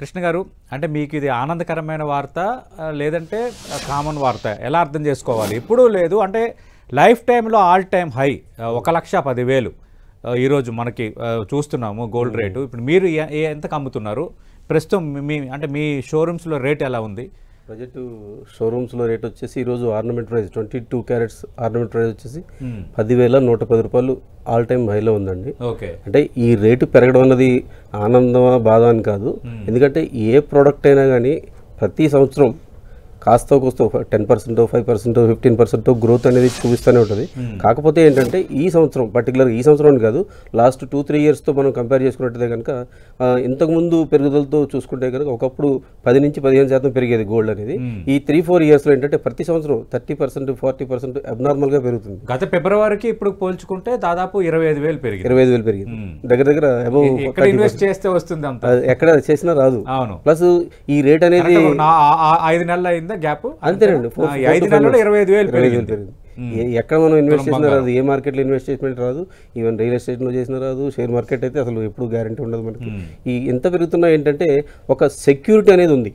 కృష్ణ గారు, అంటే మీకు ఇది ఆనందకరమైన వార్త లేదంటే కామన్ వార్త, ఎలా అర్థం చేసుకోవాలి? ఎప్పుడూ లేదు అంటే లైఫ్ టైంలో ఆల్ టైమ్ హై 1,10,000 ఈరోజు మనకి చూస్తున్నాము గోల్డ్ రేటు. ఇప్పుడు మీరు ఎంతకు అమ్ముతున్నారు ప్రస్తుతం? మీ షోరూమ్స్లో రేట్ ఎలా ఉంది? ప్రజెంట్ షోరూమ్స్లో రేట్ వచ్చేసి ఈరోజు ornament price 22 carats ornament price వచ్చేసి 10,110 రూపాయలు ఆల్ టైమ్ హైలో ఉందండి. ఓకే, అంటే ఈ రేటు పెరగడం అన్నది ఆనందమా బాధ అని కాదు. ఎందుకంటే ఏ ప్రోడక్ట్ అయినా కానీ ప్రతి సంవత్సరం కాస్త కోస్తో 10%, 5%, 15% గ్రోత్ అనేది చూపిస్తూనే ఉంటుంది. కాకపోతే ఏంటంటే ఈ సంవత్సరం పర్టికులర్గా ఈ సంవత్సరం కాదు, లాస్ట్ 2-3 ఇయర్స్తో మనం కంపేర్ చేసుకున్నట్టయితే కనుక ఇంతకుముందు పెరుగుదలతో చూసుకుంటే కనుక ఒకప్పుడు 10-15% పెరిగేది గోల్డ్ అనేది. ఈ 3-4 ఇయర్స్లో ఏంటంటే ప్రతి సంవత్సరం 30%, 40% అబ్నార్మల్గా పెరుగుతుంది. గత ఫిబ్రవరికి ఇప్పుడు పోల్చుకుంటే దాదాపు 25,000 పెరిగింది. 25,000 పెరిగింది. దగ్గర ఇన్వెస్ట్ చేస్తే వస్తుంది అంత, ఎక్కడ చేసినా రాదు. అవును. ప్లస్ ఈ రేట్ అనేది 5 నెలలు అయింది గ్యాప్, అంతేనండి. 5 నెలల్లో 25,000 పెరిగింది. ఎక్కడ మనం ఇన్వెస్ట్ చేసినా రాదు, ఏ మార్కెట్లో ఇన్వెస్ట్మెంట్ రాదు, ఈవెన్ రియల్ ఎస్టేట్లో చేసినా రాదు, షేర్ మార్కెట్ అయితే అసలు ఎప్పుడు గ్యారంటీ ఉండదు మనకి. ఈ ఎంత పెరుగుతున్నా ఏంటంటే ఒక సెక్యూరిటీ అనేది ఉంది.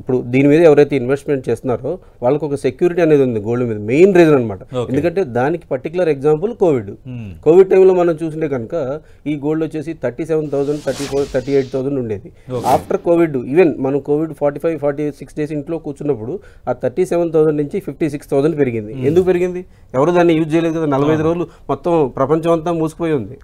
ఇప్పుడు దీని మీద ఎవరైతే ఇన్వెస్ట్మెంట్ చేస్తున్నారో వాళ్ళకి ఒక సెక్యూరిటీ అనేది ఉంది గోల్డ్ మీద, మెయిన్ రీజన్ అనమాట. ఎందుకంటే దానికి పర్టికులర్ ఎగ్జాంపుల్ కోవిడ్ టైంలో మనం చూసింటే కనుక ఈ గోల్డ్ వచ్చేసి 37,000, 34,000, 38,000 ఉండేది. ఆఫ్టర్ కోవిడ్ ఈవెన్ మనం కోవిడ్ 45-46 డేస్ ఇంట్లో కూర్చున్నప్పుడు ఆ 37,000 నుంచి 56,000 పెరిగింది. ఎందుకు పెరిగింది? ఎవరు దాన్ని యూజ్ చేయలేదు కదా. 45 రోజులు మొత్తం ప్రపంచం అంతా మూసుకుపోయి ఉంది,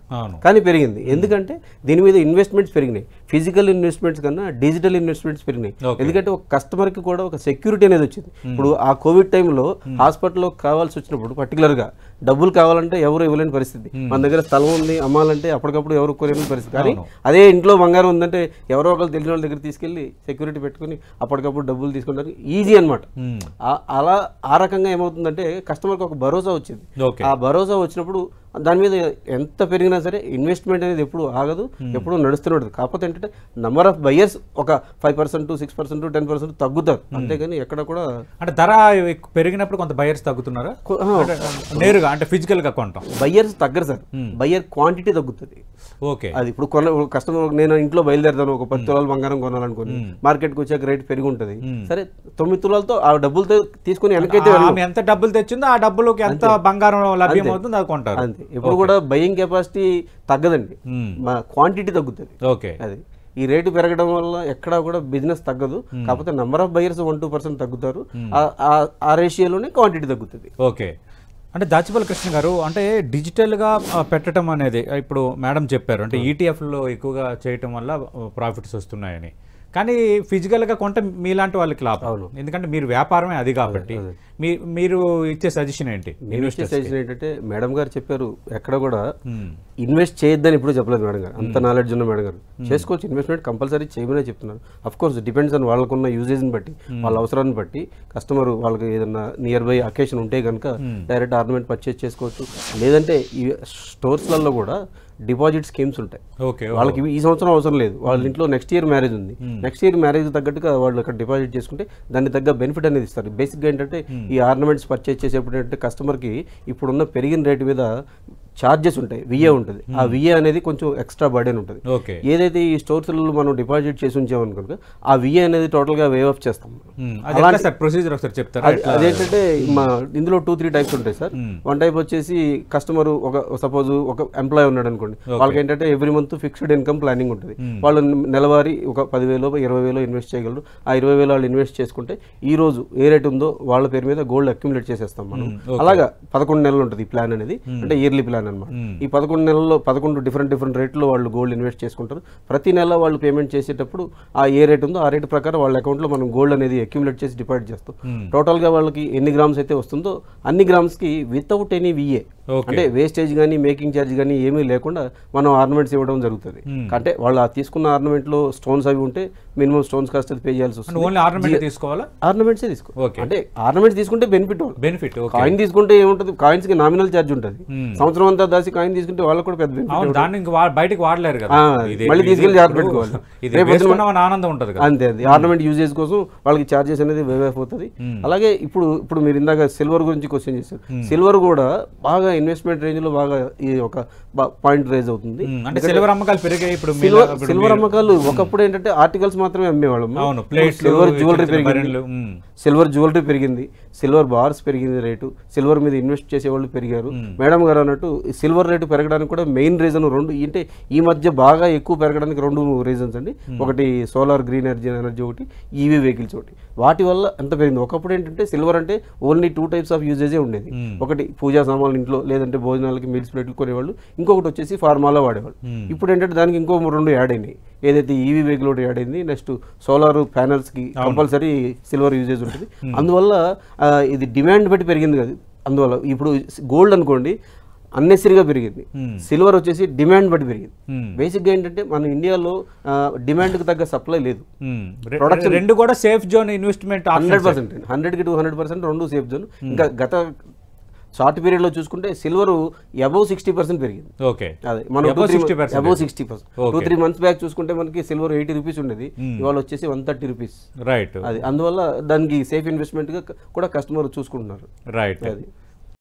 కానీ పెరిగింది. ఎందుకంటే దీని మీద ఇన్వెస్ట్మెంట్స్ పెరిగినాయి. ఫిజికల్ ఇన్వెస్ట్మెంట్స్ కన్నా డిజిటల్ ఇన్వెస్ట్మెంట్స్ పెరిగినాయి. ఎందుకంటే ఒక కస్టమర్కి కూడా ఒక సెక్యూరిటీ అనేది వచ్చింది. ఇప్పుడు ఆ కోవిడ్ టైంలో హాస్పిటల్లో కావాల్సి వచ్చినప్పుడు పర్టికులర్గా డబ్బులు కావాలంటే ఎవరు ఇవ్వలేని పరిస్థితి. మన దగ్గర స్థలం ఉంది, అమ్మాలంటే అప్పటికప్పుడు ఎవరు కొనేని పరిస్థితి. కానీ అదే ఇంట్లో బంగారం ఉందంటే ఎవరో ఒకరు తెలిసిన వాళ్ళ దగ్గర తీసుకెళ్లి సెక్యూరిటీ పెట్టుకుని అప్పటికప్పుడు డబ్బులు తీసుకుంటారు. ఈజీ అనమాట. అలా ఆ రకంగా ఏమవుతుందంటే కస్టమర్కి ఒక భరోసా వచ్చింది. ఆ భరోసా వచ్చినప్పుడు దాని మీద ఎంత పెరిగినా సరే ఇన్వెస్ట్మెంట్ అనేది ఎప్పుడు ఆగదు, ఎప్పుడు నడుస్తూనే ఉంటుంది. కాకపోతే ఏంటంటే నెంబర్ ఆఫ్ బయర్స్ ఒక 5%, 6%, 10% తగ్గుతారు, అంతేగాని ఎక్కడ కూడా. అంటే ధర పెరిగినప్పుడు కొంత బయర్స్ తగ్గుతున్నారా నేరుగా? అంటే ఫిజికల్ గా కొంటాం బయర్స్ తగ్గరు సార్, బయర్ క్వాంటిటీ తగ్గుతుంది. ఓకే, అది ఇప్పుడు కస్టమర్ నేను ఇంట్లో బయలుదేరుతాను, ఒక 10 తులాలు బంగారం కొనాలనుకుని మార్కెట్కి వచ్చాక రేట్ పెరిగి ఉంటుంది. సరే 9 తులాలతో ఆ డబ్బులతో తీసుకుని వెనకైతే ఎంత డబ్బులు తెచ్చిందో ఆ డబ్బులకి ఎంత బంగారం లభ్యం అవుతుంది అది కొంటారు. అంతే. ఇప్పుడు కూడా బయింగ్ కెపాసిటీ తగ్గదండి, మా క్వాంటిటీ తగ్గుతుంది. ఓకే, అది ఈ రేటు పెరగడం వల్ల ఎక్కడా కూడా బిజినెస్ తగ్గదు. కాకపోతే నెంబర్ ఆఫ్ బయర్స్ 1-2% తగ్గుతారు. ఆ రేషియోలోనే క్వాంటిటీ తగ్గుతుంది. ఓకే, అంటే దాచిపల్లి కృష్ణ గారు, అంటే డిజిటల్గా పెట్టడం అనేది ఇప్పుడు మేడం చెప్పారు, అంటే ఈటీఎఫ్లో ఎక్కువగా చేయటం వల్ల ప్రాఫిట్స్ వస్తున్నాయని. కానీ ఫిజికల్గా కొంటే మీలాంటి వాళ్ళకి లాభం, ఎందుకంటే మీరు వ్యాపారమే అది కాబట్టి. మీరు ఇచ్చే సజెషన్ ఏంటి? సజెషన్ ఏంటంటే మేడం గారు చెప్పారు, ఎక్కడ కూడా ఇన్వెస్ట్ చేయొద్దని ఇప్పుడు చెప్పలేదు మేడం గారు. అంత నాలెడ్జ్ ఉన్న మేడం గారు. చేసుకోవచ్చు, ఇన్వెస్ట్మెంట్ కంపల్సరీ చేయమనే చెప్తున్నారు. అఫ్ కోర్స్ డిపెండ్స్ ఆన్ వాళ్ళకున్న యూజేజ్ని బట్టి, వాళ్ళ అవసరాన్ని బట్టి. కస్టమర్ వాళ్ళకి ఏదన్నా నియర్ బై అకేషన్ ఉంటే కనుక డైరెక్ట్ ఆర్నమెంట్ పర్చేస్ చేసుకోవచ్చు. లేదంటే ఈ స్టోర్స్లలో కూడా డిపాజిట్ స్కీమ్స్ ఉంటాయి. వాళ్ళకి ఈ సంవత్సరం అవసరం లేదు, వాళ్ళ ఇంట్లో నెక్స్ట్ ఇయర్ మ్యారేజ్ ఉంది, నెక్స్ట్ ఇయర్ మ్యారేజ్ తగ్గట్టుగా వాళ్ళు అక్కడ డిపాజిట్ చేసుకుంటే దానికి తగ్గ బెనిఫిట్ అనేది ఇస్తారు. బేసిక్గా ఏంటంటే ఈ ఆర్నమెంట్స్ పర్చేస్ చేసేప్పుడు ఏంటంటే కస్టమర్కి ఇప్పుడున్న పెరిగిన రేటు మీద ఛార్జెస్ ఉంటాయి, విఏ ఉంటుంది. ఆ విఏ అనేది కొంచెం ఎక్స్ట్రా బర్డెన్ ఉంటుంది. ఏదైతే ఈ స్టోర్స్లలో మనం డిపాజిట్ చేసి ఉంచామని కనుక ఆ విఏ అనేది టోటల్గా వేవ్ ఆఫ్ చేస్తాం. ప్రొసీజర్ ఒకసారి చెప్తారా? అదేంటంటే మా ఇందులో 2-3 టైప్స్ ఉంటాయి సార్. వన్ టైప్ వచ్చేసి కస్టమర్ సపోజ్ ఒక ఎంప్లాయ్ ఉన్నాడు అనుకోండి, వాళ్ళకి ఏంటంటే every month fixed income planning ఉంటుంది. వాళ్ళు నెలవారీ ఒక 10,000, 20,000 ఇన్వెస్ట్ చేయగలరు. ఆ 20,000 వాళ్ళు ఇన్వెస్ట్ చేసుకుంటే ఈ రోజు ఏ రేట్ ఉందో వాళ్ళ పేరు మీద గోల్డ్ అక్యుములేట్ చేసేస్తాం మనం. అలాగా 11 నెలలు ఉంటుంది ఈ ప్లాన్ అనేది, అంటే ఇయర్లీ ప్లాన్ అనమాట. ఈ 11 నెలల్లో 11 డిఫరెంట్ రేట్లో వాళ్ళు గోల్డ్ ఇన్వెస్ట్ చేసుకుంటారు. ప్రతి నెల వాళ్ళు పేమెంట్ చేసేటప్పుడు ఆ ఏ రేట్ ఉందో ఆ రేట్ ప్రకారం వాళ్ళ అకౌంట్లో మనం గోల్డ్ అనేది అక్యుములేట్ చేసి డిపాజిట్ చేస్తాం. టోటల్గా వాళ్ళకి ఎన్ని గ్రామ్స్ అయితే వస్తుందో అన్ని గ్రామ్స్కి వితౌట్ ఎనీ విఏ, అంటే వేస్టేజ్ కానీ మేకింగ్ ఛార్జ్ కానీ ఏమీ లేకుండా మనం ఆర్నమెంట్స్ ఇవ్వడం జరుగుతుంది. అంటే వాళ్ళు తీసుకున్న ఆర్నమెంట్లో స్టోన్స్ అవి ఉంటే మినిమం స్టోన్స్ కాస్ట్ అది పే చేయాల్సి వస్తుంది. ఆర్నమెంట్సే తీసుకో, అంటే ఆర్నమెంట్స్ తీసుకుంటే బెనిఫిట్. కాయిన్ తీసుకుంటే ఏముంటుంది, కాయిన్స్ కి నామినల్ ఛార్జ్ ఉంటుంది. సంవత్సరం అంతా దాసి కాయిన్ తీసుకుంటే వాళ్ళకి కూడా పెద్ద బయటకి వాడలేరు కదా, మళ్ళీ తీసుకెళ్ళి జాగ్రత్త పెట్టుకోవాలి. ఆనందం ఉంటుంది అంతే. అది ఆర్నమెంట్ యూజేజ్ కోసం వాళ్ళకి ఛార్జెస్ అనేది వేవ్ అవుతుంది. అలాగే ఇప్పుడు మీరు ఇందాక సిల్వర్ గురించి క్వశ్చన్ చేశారు. సిల్వర్ కూడా బాగా ఇన్వెస్ట్మెంట్ రేంజ్ లో బాగా ఈ ఒక పాయింట్ రేజ్ అవుతుంది. అంటే సిల్వర్ అమ్మకాలు పెరిగాయి. ఇప్పుడు సిల్వర్ అమ్మకాలు ఒకప్పుడు ఏంటంటే ఆర్టికల్స్ మాత్రమే అమ్మేవాళ్ళం. సిల్వర్ జ్యువెలరీ పెరిగింది, సిల్వర్ జ్యువెలరీ పెరిగింది, సిల్వర్ బార్స్ పెరిగింది రేటు, సిల్వర్ మీద ఇన్వెస్ట్ చేసేవాళ్ళు పెరిగారు. మేడం గారు అన్నట్టు సిల్వర్ రేటు పెరగడానికి కూడా మెయిన్ రీజన్ రెండు, అంటే ఈ మధ్య బాగా ఎక్కువ పెరగడానికి రెండు రీజన్స్ అండి. ఒకటి సోలార్ గ్రీన్ ఎనర్జీ ఒకటి, ఈవీ వెహికల్స్ ఒకటి. వాటి వల్ల ఎంత పెరిగింది. ఒకప్పుడు ఏంటంటే సిల్వర్ అంటే ఓన్లీ 2 టైప్స్ ఆఫ్ యూజేజే ఉండేది. ఒకటి పూజా సామాన్లు ఇంట్లో, లేదంటే భోజనాలకి మీల్స్ ప్లేట్లు కొనేవాళ్ళు, ఇంకొకటి వచ్చేసి ఫార్మాలో వాడేవాళ్ళు. ఇప్పుడు ఏంటంటే దానికి ఇంకో 2 యాడ్ అయినాయి. ఏదైతే ఈవీ వెహికల్ ఒకటి యాడ్ అయింది, నెక్స్ట్ సోలార్ ప్యానల్స్కి కంపల్సరీ సిల్వర్ యూజేజ్ ఉంటుంది. అందువల్ల ఇది డిమాండ్ బట్టి పెరిగింది కదా. అందువల్ల ఇప్పుడు గోల్డ్ అనుకోండి అన్నెసరీగా పెరిగింది, సిల్వర్ వచ్చేసి డిమాండ్ బట్టి పెరిగింది. బేసిక్గా ఏంటంటే మన ఇండియాలో డిమాండ్కి తగ్గ సప్లై లేదు. ప్రొడక్షన్ రెండు కూడా సేఫ్ జోన్ ఇన్వెస్ట్మెంట్ 100%, 100కి 200% రెండు సేఫ్ జోన్. ఇంకా గత షార్ట్ పీరియడ్ లో చూసుకుంటే సిల్వర్ అబౌవ్ 60% పెరిగింది. ఓకే, అదే మనం అబౌవ్ 60%. 2-3 మంత్స్ బ్యాక్ చూసుకుంటే మనకి సిల్వర్ 80 రూపీస్ ఉండేది, ఇవాళ వచ్చేసి 130 రూపీస్. రైట్, అది అందువల్ల దానికి సేఫ్ ఇన్వెస్ట్మెంట్ గా కూడా కస్టమర్ చూసుకుంటున్నారు. రైట్. అది